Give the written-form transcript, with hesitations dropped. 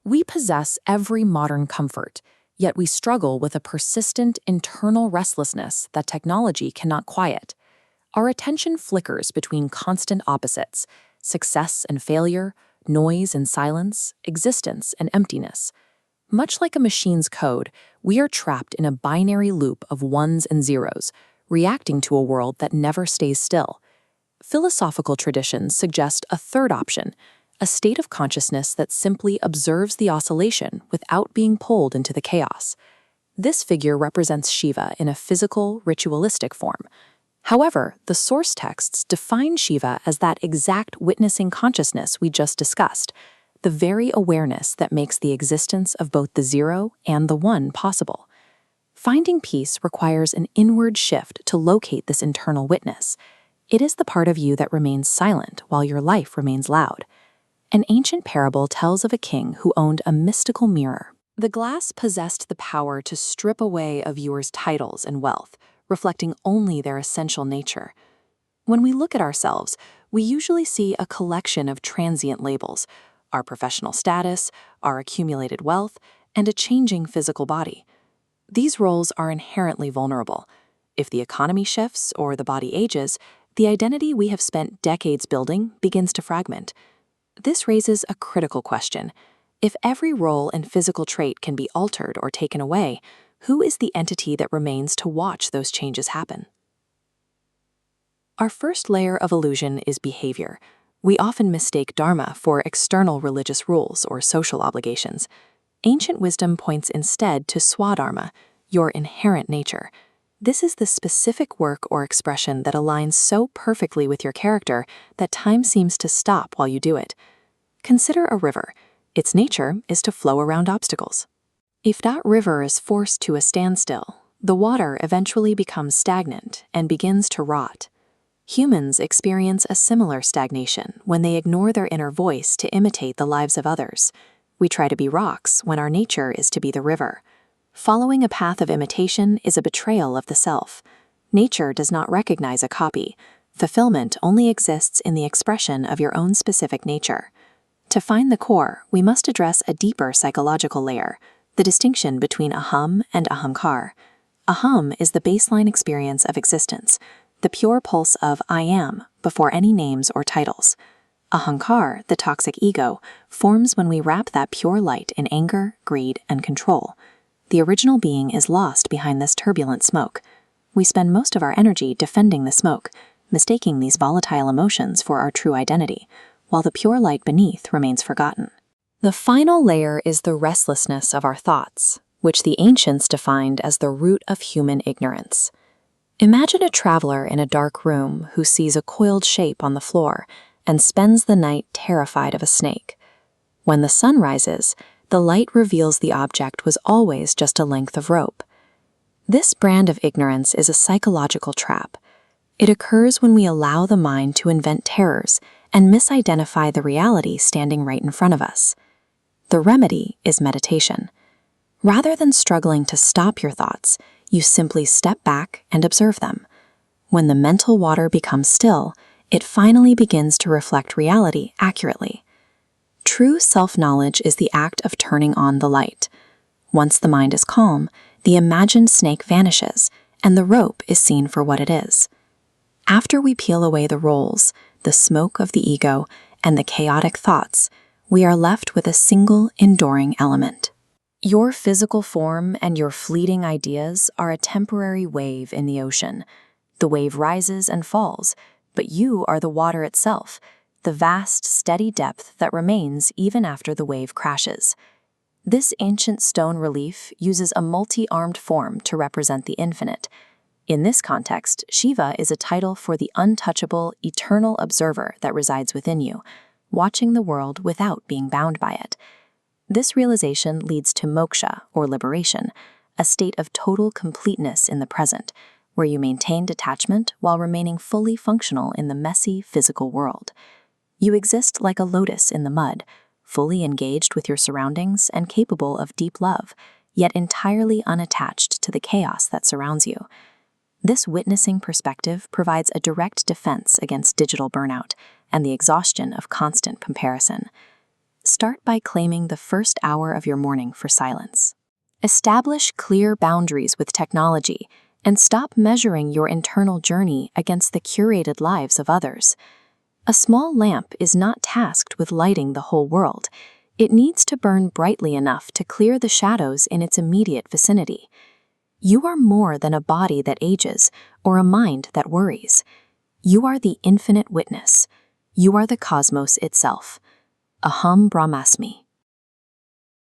We possess every modern comfort, yet we struggle with a persistent internal restlessness that technology cannot quiet. Our attention flickers between constant opposites: success and failure, noise and silence, existence and emptiness. Much like a machine's code, we are trapped in a binary loop of ones and zeros, reacting to a world that never stays still. Philosophical traditions suggest a third option, a state of consciousness that simply observes the oscillation without being pulled into the chaos. This figure represents Shiva in a physical, ritualistic form. However, the source texts define Shiva as that exact witnessing consciousness we just discussed, the very awareness that makes the existence of both the zero and the one possible. Finding peace requires an inward shift to locate this internal witness. It is the part of you that remains silent while your life remains loud. An ancient parable tells of a king who owned a mystical mirror. The glass possessed the power to strip away a viewer's titles and wealth, reflecting only their essential nature. When we look at ourselves, we usually see a collection of transient labels: our professional status, our accumulated wealth, and a changing physical body. These roles are inherently vulnerable. If the economy shifts or the body ages, the identity we have spent decades building begins to fragment. This raises a critical question. If every role and physical trait can be altered or taken away, who is the entity that remains to watch those changes happen? Our first layer of illusion is behavior. We often mistake dharma for external religious rules or social obligations. Ancient wisdom points instead to swadharma, your inherent nature. This is the specific work or expression that aligns so perfectly with your character that time seems to stop while you do it. Consider a river. Its nature is to flow around obstacles. If that river is forced to a standstill, the water eventually becomes stagnant and begins to rot. Humans experience a similar stagnation when they ignore their inner voice to imitate the lives of others. We try to be rocks when our nature is to be the river. Following a path of imitation is a betrayal of the self. Nature does not recognize a copy. Fulfillment only exists in the expression of your own specific nature. To find the core, we must address a deeper psychological layer, the distinction between aham and ahamkar. Aham is the baseline experience of existence, the pure pulse of I am before any names or titles. Ahankar, the toxic ego, forms when we wrap that pure light in anger, greed, and control. The original being is lost behind this turbulent smoke. We spend most of our energy defending the smoke, mistaking these volatile emotions for our true identity, while the pure light beneath remains forgotten. The final layer is the restlessness of our thoughts, which the ancients defined as the root of human ignorance. Imagine a traveler in a dark room who sees a coiled shape on the floor and spends the night terrified of a snake. When the sun rises, the light reveals the object was always just a length of rope. This brand of ignorance is a psychological trap. It occurs when we allow the mind to invent terrors and misidentify the reality standing right in front of us. The remedy is meditation. Rather than struggling to stop your thoughts, you simply step back and observe them. When the mental water becomes still, it finally begins to reflect reality accurately. True self-knowledge is the act of turning on the light. Once the mind is calm, the imagined snake vanishes, and the rope is seen for what it is. After we peel away the rolls, the smoke of the ego, and the chaotic thoughts, we are left with a single enduring element. Your physical form and your fleeting ideas are a temporary wave in the ocean. The wave rises and falls, but you are the water itself, the vast, steady depth that remains even after the wave crashes. This ancient stone relief uses a multi-armed form to represent the infinite. In this context, Shiva is a title for the untouchable, eternal observer that resides within you, watching the world without being bound by it. This realization leads to moksha, or liberation, a state of total completeness in the present, where you maintain detachment while remaining fully functional in the messy physical world. You exist like a lotus in the mud, fully engaged with your surroundings and capable of deep love, yet entirely unattached to the chaos that surrounds you. This witnessing perspective provides a direct defense against digital burnout and the exhaustion of constant comparison. Start by claiming the first hour of your morning for silence. Establish clear boundaries with technology and stop measuring your internal journey against the curated lives of others. A small lamp is not tasked with lighting the whole world. It needs to burn brightly enough to clear the shadows in its immediate vicinity. You are more than a body that ages or a mind that worries. You are the infinite witness. You are the cosmos itself. Aham Brahmasmi.